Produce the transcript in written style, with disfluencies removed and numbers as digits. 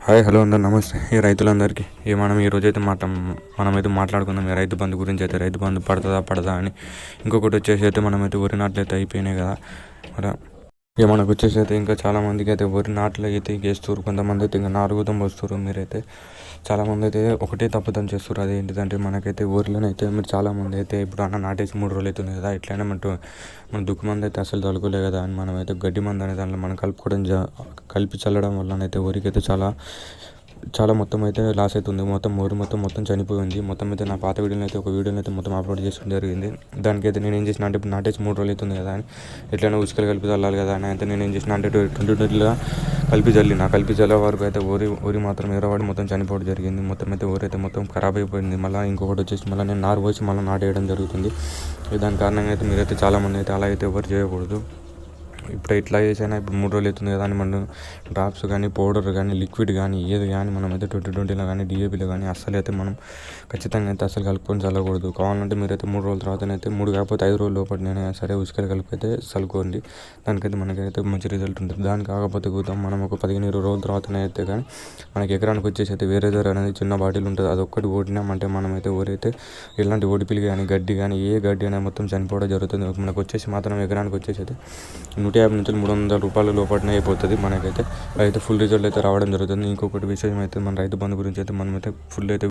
Hi hello అందరు నమస్తే. ఈ రైతులందరికీ మనం ఈరోజైతే మనమైతే మాట్లాడుకుందాం ఈ రైతు బంధు గురించి. అయితే రైతు బంధు పడదా అని. ఇంకొకటి వచ్చేసి అయితే మనమైతే వరి నాట్లు అయితే అయిపోయినాయి కదా. మరి మనకు వచ్చేసి అయితే ఇంకా చాలామందికి అయితే వరి నాట్లు అయితే వేస్తారు. కొంతమంది అయితే ఇంకా నారుగుతం వస్తారు. మీరైతే చాలామంది అయితే ఒకటే తప్పుదం చేస్తారు. అది ఏంటిదంటే మనకైతే ఊర్లోనైతే మీరు చాలామంది అయితే ఇప్పుడు అన్న నాటేసి 3 రోజులు అవుతుంది కదా. ఇట్లయినా మన దుక్కు మంది అయితే అసలు తలుకోలే కదా అని మనమైతే గడ్డి మంది అనే దాంట్లో మనం కలిపి చల్లడం వల్లనైతే వరికి అయితే చాలా మొత్తం అయితే లాస్ అవుతుంది. మొత్తం చనిపోయింది. మొత్తం అయితే నా పాత వీడియోని అయితే ఒక వీడియోని అయితే మొత్తం అప్లోడ్ చేయడం జరిగింది. దానికైతే నేను ఏం చేసిన అంటే ఇప్పుడు నాటేసి 3 రోజులు అవుతుంది కదా అని ఎట్లయినా ఉసుకలు కలిపి చల్లాలి కదా అని అయితే నేను ఏం చేసిన అంటే 20 కలిపి చల్లే వరకు అయితే ఊరి మాత్రం ఎరవాడి మొత్తం చనిపోవడం జరిగింది. మొత్తం అయితే ఊరి అయితే మొత్తం ఖరాబ్ అయిపోయింది. మళ్ళీ ఇంకొకటి వచ్చేసి మళ్ళీ నేను నారు పోసి మళ్ళీ నాటేయడం జరుగుతుంది. దాని కారణంగా అయితే మీరైతే చాలామంది అయితే అలా అయితే ఎవరు చేయకూడదు. ఇప్పుడు ఇట్లా చేసైనా ఇప్పుడు 3 రోజులు అవుతుంది కదా అని మనం డ్రాప్స్ కానీ పౌడర్ కానీ లిక్విడ్ కానీ ఏది కానీ మనమైతే 2020లో కానీ డిఏపిలో కానీ అస్సలు అయితే మనం ఖచ్చితంగా అయితే అసలు కలుపుకొని చల్లకూడదు. కావాలంటే మీరైతే 3 రోజుల తర్వాతనైతే 3 కాకపోతే 5 రోజుల లోపల నేను సరే ఉసుకలు కలిపి అయితే చల్లుకోండి. దానికైతే మనకైతే మంచి రిజల్ట్ ఉంటుంది. దానికి కాకపోతే కూడా మనం ఒక 15-20 రోజుల తర్వాతనైతే కానీ మనకి ఎకరానికి వచ్చేసి అయితే వేరే అనేది చిన్న బాటిల్ ఉంటుంది. అది ఒక్కటి ఓడినామంటే మనమైతే ఊరైతే ఎలాంటి ఓడిపిల్లి కానీ గడ్డి కానీ ఏ గడ్డి అనేది మొత్తం చనిపోవడం జరుగుతుంది. మనకు వచ్చేసి మాత్రం ఎకరానికి వచ్చేసి అయితే 150 నుంచి 300 రూపాయల లోపలనే అయిపోతుంది. మనకైతే ఫుల్ రిజల్ట్ అయితే రావడం జరుగుతుంది. ఇంకొకటి విషయం అయితే మన రైతు బంధు గురించి అయితే మనమైతే ఫుల్ అయితే